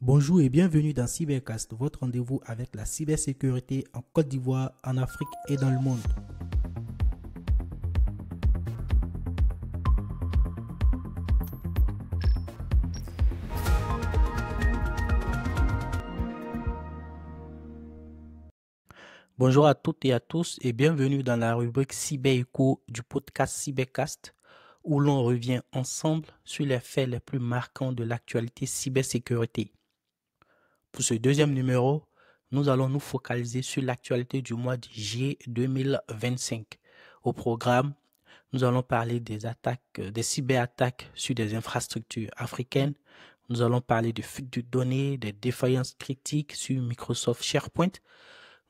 Bonjour et bienvenue dans Cybercast, votre rendez-vous avec la cybersécurité en Côte d'Ivoire, en Afrique et dans le monde. Bonjour à toutes et à tous et bienvenue dans la rubrique Cyber-Écho du podcast Cybercast où l'on revient ensemble sur les faits les plus marquants de l'actualité cybersécurité. Pour ce deuxième numéro, nous allons nous focaliser sur l'actualité du mois de juillet 2025. Au programme, nous allons parler des cyberattaques sur des infrastructures africaines. Nous allons parler de fuite de données, des défaillances critiques sur Microsoft SharePoint.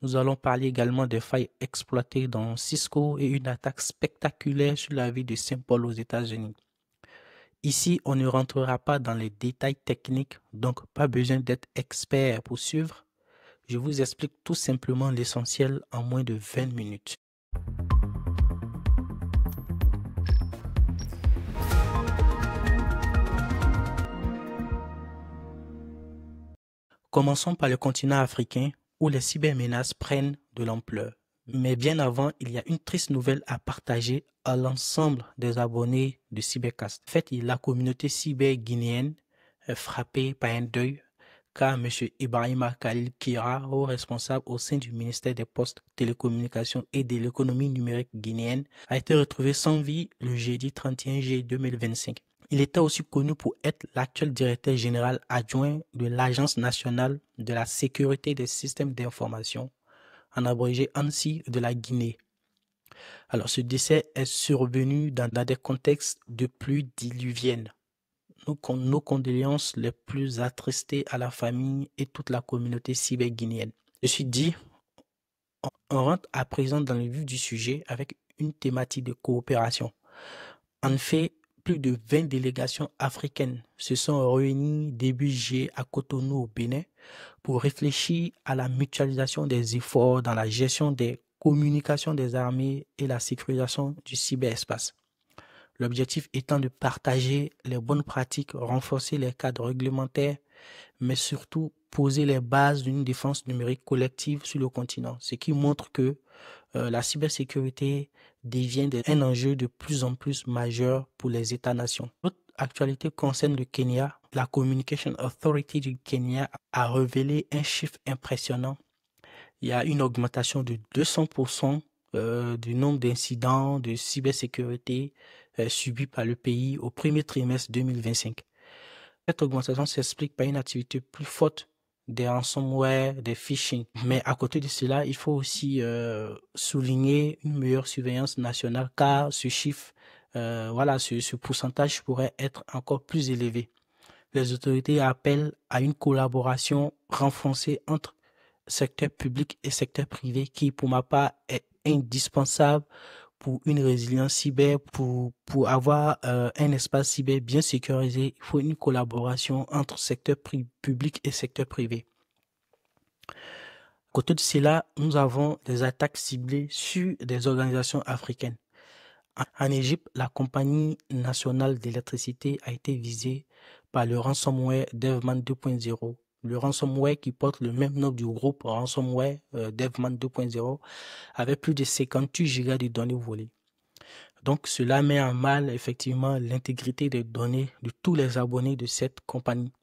Nous allons parler également des failles exploitées dans Cisco et une attaque spectaculaire sur la ville de Saint-Paul aux États-Unis. Ici, on ne rentrera pas dans les détails techniques, donc pas besoin d'être expert pour suivre. Je vous explique tout simplement l'essentiel en moins de 20 minutes. Commençons par le continent africain où les cybermenaces prennent de l'ampleur. Mais bien avant, il y a une triste nouvelle à partager à l'ensemble des abonnés de Cybercast. En fait, la communauté cyber guinéenne est frappée par un deuil car M. Ibrahima Khalil Kira, haut responsable au sein du ministère des Postes, Télécommunications et de l'économie numérique guinéenne, a été retrouvé sans vie le jeudi 31 juillet 2025. Il était aussi connu pour être l'actuel directeur général adjoint de l'Agence nationale de la sécurité des systèmes d'information, en abrégé ANSSI de la Guinée. Alors, ce décès est survenu dans des contextes de pluie diluvienne. Nos condoléances les plus attristées à la famille et toute la communauté cyber-guinéenne. Ceci dit, on rentre à présent dans le vif du sujet avec une thématique de coopération. En fait, plus de 20 délégations africaines se sont réunies début juillet à Cotonou au Bénin pour réfléchir à la mutualisation des efforts dans la gestion des communications des armées et la sécurisation du cyberespace. L'objectif étant de partager les bonnes pratiques, renforcer les cadres réglementaires, mais surtout poser les bases d'une défense numérique collective sur le continent, ce qui montre que la cybersécurité devient un enjeu de plus en plus majeur pour les États-nations. L'autre actualité concerne le Kenya. La Communication Authority du Kenya a révélé un chiffre impressionnant. Il y a une augmentation de 200% du nombre d'incidents de cybersécurité subis par le pays au premier trimestre 2025. Cette augmentation s'explique par une activité plus forte des ransomware, des phishing. Mais à côté de cela, il faut aussi souligner une meilleure surveillance nationale car ce chiffre, ce pourcentage pourrait être encore plus élevé. Les autorités appellent à une collaboration renforcée entre secteur public et secteur privé qui, pour ma part, est indispensable pour une résilience cyber, pour avoir un espace cyber bien sécurisé. Il faut une collaboration entre secteur public et secteur privé. À côté de cela, nous avons des attaques ciblées sur des organisations africaines. En Égypte, la compagnie nationale d'électricité a été visée par le ransomware Devman 2.0. Le ransomware qui porte le même nom du groupe ransomware Devman 2.0 avait plus de 58 gigas de données volées. Donc, cela met en mal effectivement l'intégrité des données de tous les abonnés de cette compagnie.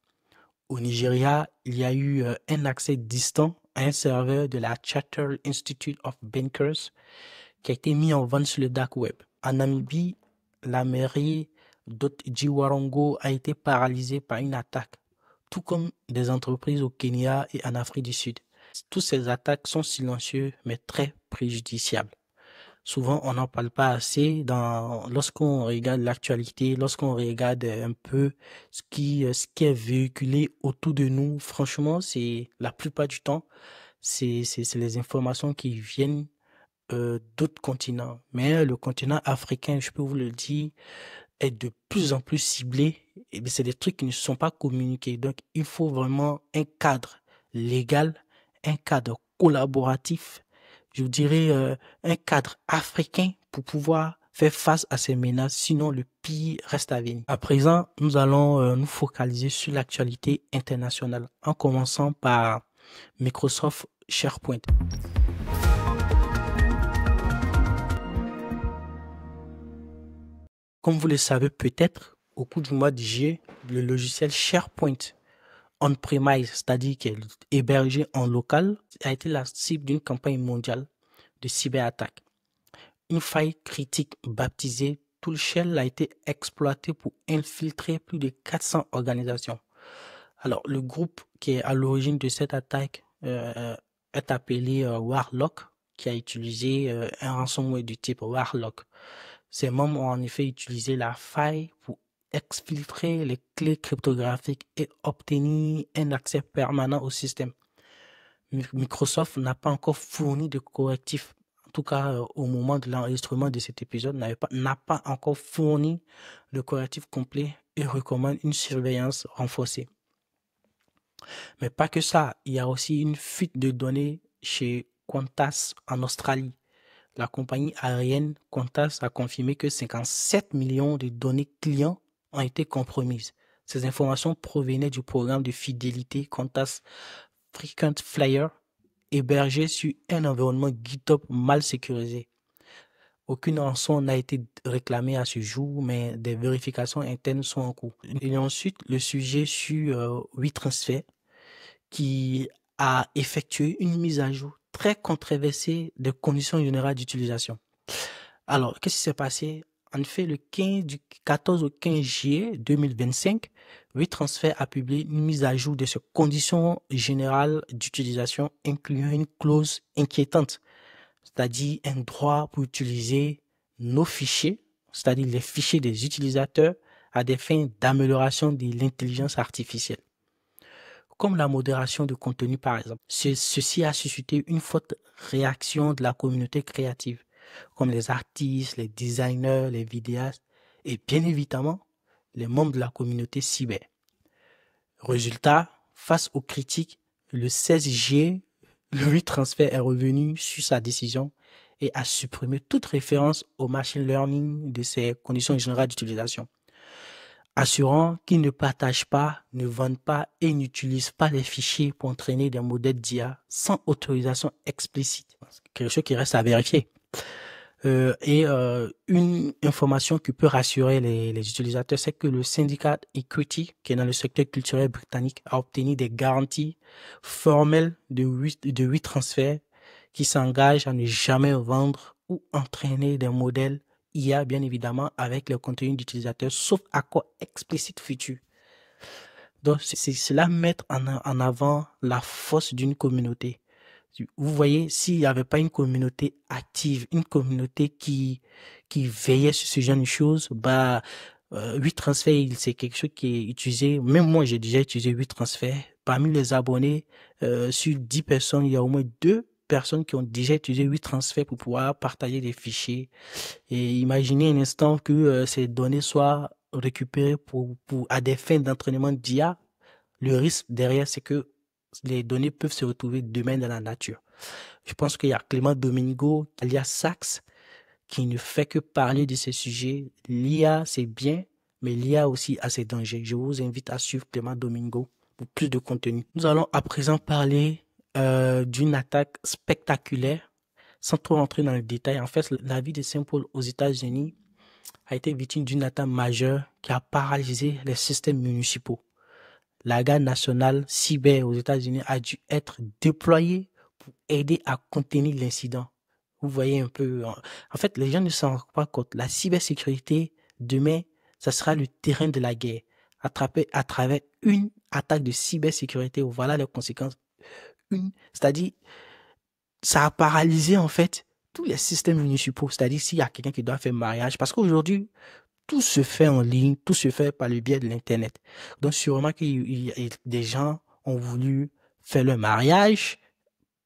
Au Nigeria, il y a eu un accès distant à un serveur de la Chartered Institute of Bankers qui a été mis en vente sur le dark web. En Namibie, la mairie d'Otjiwarongo a été paralysée par une attaque, tout comme des entreprises au Kenya et en Afrique du Sud. Toutes ces attaques sont silencieuses mais très préjudiciables. Souvent, on n'en parle pas assez lorsqu'on regarde l'actualité, lorsqu'on regarde un peu ce qui est véhiculé autour de nous. Franchement, c'est la plupart du temps, c'est les informations qui viennent d'autres continents. Mais le continent africain, je peux vous le dire, est de plus en plus ciblé. Et c'est des trucs qui ne sont pas communiqués. Donc, il faut vraiment un cadre légal, un cadre collaboratif, je vous dirais un cadre africain pour pouvoir faire face à ces menaces, sinon le pire reste à venir. À présent, nous allons nous focaliser sur l'actualité internationale, en commençant par Microsoft SharePoint. Comme vous le savez peut-être, au cours du mois de juillet, le logiciel SharePoint on-premise, c'est-à-dire qui est hébergé en local, a été la cible d'une campagne mondiale de cyberattaque. Une faille critique baptisée Toolshell a été exploitée pour infiltrer plus de 400 organisations. Alors, le groupe qui est à l'origine de cette attaque est appelé Warlock, qui a utilisé un ransomware du type Warlock. Ces membres ont en effet utilisé la faille pour exfiltrer les clés cryptographiques et obtenir un accès permanent au système. Microsoft n'a pas encore fourni de correctifs, en tout cas au moment de l'enregistrement de cet épisode, n'a pas encore fourni le correctif complet et recommande une surveillance renforcée. Mais pas que ça, il y a aussi une fuite de données chez Qantas en Australie. La compagnie aérienne Qantas a confirmé que 57 millions de données clients ont été compromises. Ces informations provenaient du programme de fidélité Qantas Frequent Flyer, hébergé sur un environnement GitHub mal sécurisé. Aucune rançon n'a été réclamée à ce jour, mais des vérifications internes sont en cours. Et ensuite, le sujet sur WeTransfer, qui a effectué une mise à jour très controversée des conditions générales d'utilisation. Alors, qu'est-ce qui s'est passé? En effet, du 14 au 15 juillet 2025, WeTransfer a publié une mise à jour de ses conditions générales d'utilisation, incluant une clause inquiétante, c'est-à-dire un droit pour utiliser nos fichiers, c'est-à-dire les fichiers des utilisateurs, à des fins d'amélioration de l'intelligence artificielle, comme la modération de contenu par exemple. Ceci a suscité une forte réaction de la communauté créative, comme les artistes, les designers, les vidéastes et bien évidemment les membres de la communauté cyber. Résultat, face aux critiques, le 16 juillet, le WeTransfer est revenu sur sa décision et a supprimé toute référence au machine learning de ses conditions générales d'utilisation, assurant qu'il ne partage pas, ne vend pas et n'utilise pas les fichiers pour entraîner des modèles d'IA sans autorisation explicite. Quelque chose qui reste à vérifier. Une information qui peut rassurer les utilisateurs, c'est que le syndicat Equity, qui est dans le secteur culturel britannique, a obtenu des garanties formelles de WeTransfer qui s'engagent à ne jamais vendre ou entraîner des modèles IA, bien évidemment, avec le contenu d'utilisateur, sauf accord explicite futur. Donc, c'est cela mettre en avant la force d'une communauté. Vous voyez, s'il n'y avait pas une communauté active, une communauté qui veillait sur ce genre de choses, WeTransfer, c'est quelque chose qui est utilisé. Même moi, j'ai déjà utilisé WeTransfer. Parmi les abonnés, sur 10 personnes, il y a au moins 2 personnes qui ont déjà utilisé WeTransfer pour pouvoir partager des fichiers. Et imaginez un instant que ces données soient récupérées à des fins d'entraînement d'IA. Le risque derrière, c'est que les données peuvent se retrouver demain dans la nature. Je pense qu'il y a Clément Domingo, alias Sax, qui ne fait que parler de ces sujets. L'IA, c'est bien, mais l'IA aussi a ses dangers. Je vous invite à suivre Clément Domingo pour plus de contenu. Nous allons à présent parler d'une attaque spectaculaire. Sans trop rentrer dans le détail, en fait, la ville de Saint-Paul aux États-Unis a été victime d'une attaque majeure qui a paralysé les systèmes municipaux. La garde nationale cyber aux États-Unis a dû être déployée pour aider à contenir l'incident. Vous voyez un peu. En fait, les gens ne s'en rendent pas compte. La cybersécurité, demain, ça sera le terrain de la guerre. Attrapé à travers une attaque de cybersécurité. Voilà les conséquences. C'est-à-dire, ça a paralysé en fait tous les systèmes municipaux. C'est-à-dire, s'il y a quelqu'un qui doit faire mariage, parce qu'aujourd'hui, tout se fait en ligne, tout se fait par le biais de l'Internet. Donc, sûrement que des gens ont voulu faire le mariage.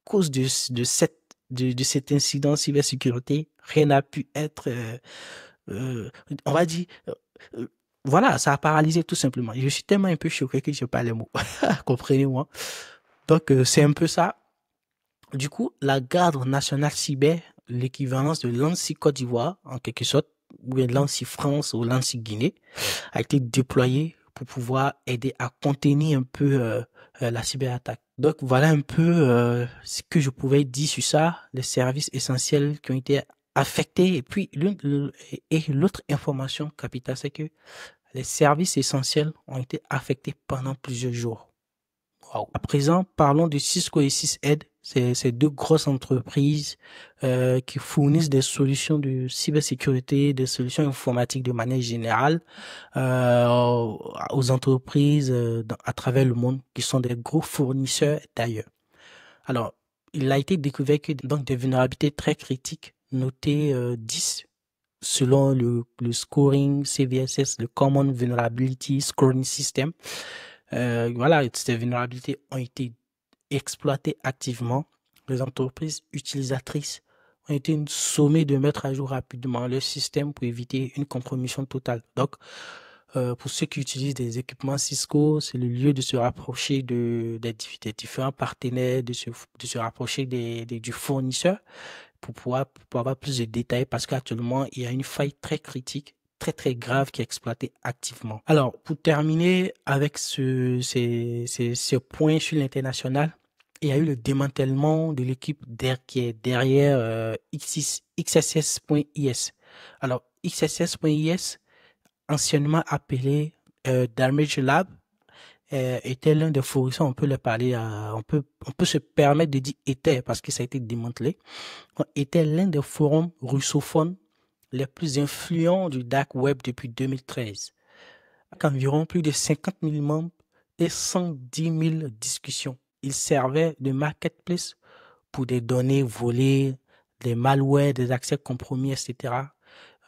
À cause de cet incident de cybersécurité, rien n'a pu être, on va dire, voilà, ça a paralysé tout simplement. Je suis tellement un peu choqué que je ne sais pas les mots. Comprenez-moi. Donc, c'est un peu ça. Du coup, la garde nationale cyber, l'équivalence de l'ANSSI Côte d'Ivoire, en quelque sorte, ou bien l'ANSSI France ou l'ANSSI Guinée a été déployé pour pouvoir aider à contenir un peu la cyberattaque. Donc voilà un peu ce que je pouvais dire sur ça, les services essentiels qui ont été affectés. Et puis l'autre information capitale, c'est que les services essentiels ont été affectés pendant plusieurs jours. Wow. À présent, parlons de Cisco et SysEd. C'est deux grosses entreprises qui fournissent des solutions de cybersécurité, des solutions informatiques de manière générale aux entreprises à travers le monde, qui sont des gros fournisseurs d'ailleurs. Alors, il a été découvert que donc des vulnérabilités très critiques, notées 10 selon le scoring CVSS, le Common Vulnerability Scoring System. Voilà, ces vulnérabilités ont été exploitées activement. Les entreprises utilisatrices ont été sommées de mettre à jour rapidement leur système pour éviter une compromission totale. Donc, pour ceux qui utilisent des équipements Cisco, c'est le lieu de se rapprocher des différents partenaires, de se rapprocher du fournisseur pour avoir plus de détails, parce qu'actuellement, il y a une faille très critique, très grave, qui est exploitée activement. Alors, pour terminer avec ce point sur l'international, il y a eu le démantèlement de l'équipe qui est derrière XSS.is. Alors, XSS.is, anciennement appelé Damage Lab, était l'un des fournisseurs, on peut le parler, on peut se permettre de dire était, parce que ça a été démantelé, était l'un des forums russophones les plus influents du dark web depuis 2013. Avec environ plus de 50 000 membres et 110 000 discussions. Il servait de marketplace pour des données volées, des malwares, des accès compromis, etc.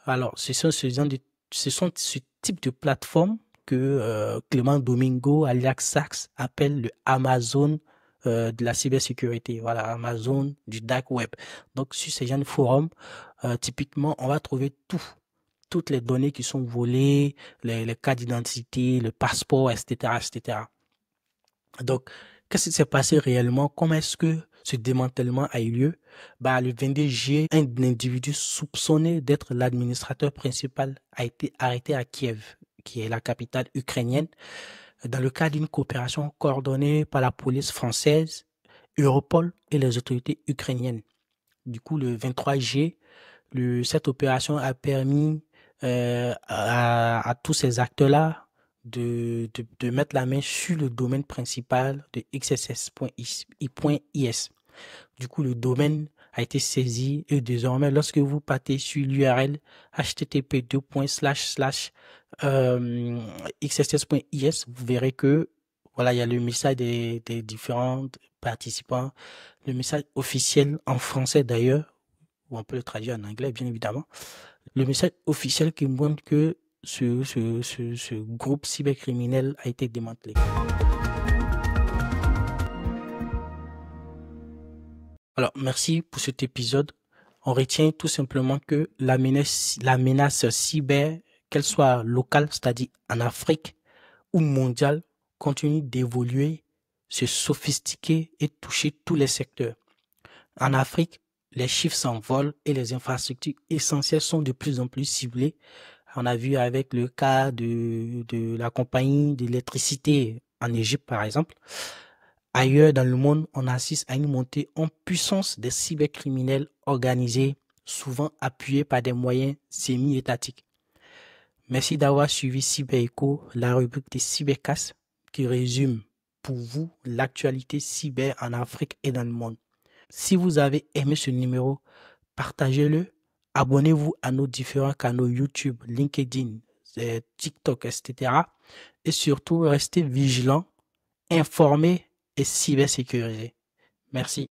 Alors, ce sont ce type de plateforme que Clément Domingo, alias Sachs, appelle le Amazon de la cybersécurité. Voilà, Amazon du dark web. Donc, sur ces genre de forums, typiquement, on va trouver toutes les données qui sont volées, les cartes d'identité, le passeport, etc., etc. Donc, qu'est-ce qui s'est passé réellement? Comment est-ce que ce démantèlement a eu lieu? Le 22 juillet, un individu soupçonné d'être l'administrateur principal a été arrêté à Kiev, qui est la capitale ukrainienne, dans le cadre d'une coopération coordonnée par la police française, Europol et les autorités ukrainiennes. Du coup, le 23 juillet, cette opération a permis à tous ces acteurs-là de mettre la main sur le domaine principal de XSS.is. Du coup, le domaine a été saisi et désormais, lorsque vous partez sur l'URL http://xss.is, vous verrez que voilà, il y a le message des différents participants, le message officiel en français d'ailleurs, ou on peut le traduire en anglais, bien évidemment. Le message officiel qui montre que ce groupe cybercriminel a été démantelé. Alors, merci pour cet épisode. On retient tout simplement que la menace cyber, qu'elle soit locale, c'est-à-dire en Afrique, ou mondiale, continue d'évoluer, se sophistiquer et toucher tous les secteurs. En Afrique, les chiffres s'envolent et les infrastructures essentielles sont de plus en plus ciblées. On a vu avec le cas de la compagnie d'électricité en Égypte, par exemple. Ailleurs dans le monde, on assiste à une montée en puissance des cybercriminels organisés, souvent appuyés par des moyens semi-étatiques. Merci d'avoir suivi CyberEcho, la rubrique des cybercasts qui résume pour vous l'actualité cyber en Afrique et dans le monde. Si vous avez aimé ce numéro, partagez-le, abonnez-vous à nos différents canaux YouTube, LinkedIn, TikTok, etc. Et surtout, restez vigilants, informés et cybersécurisés. Merci.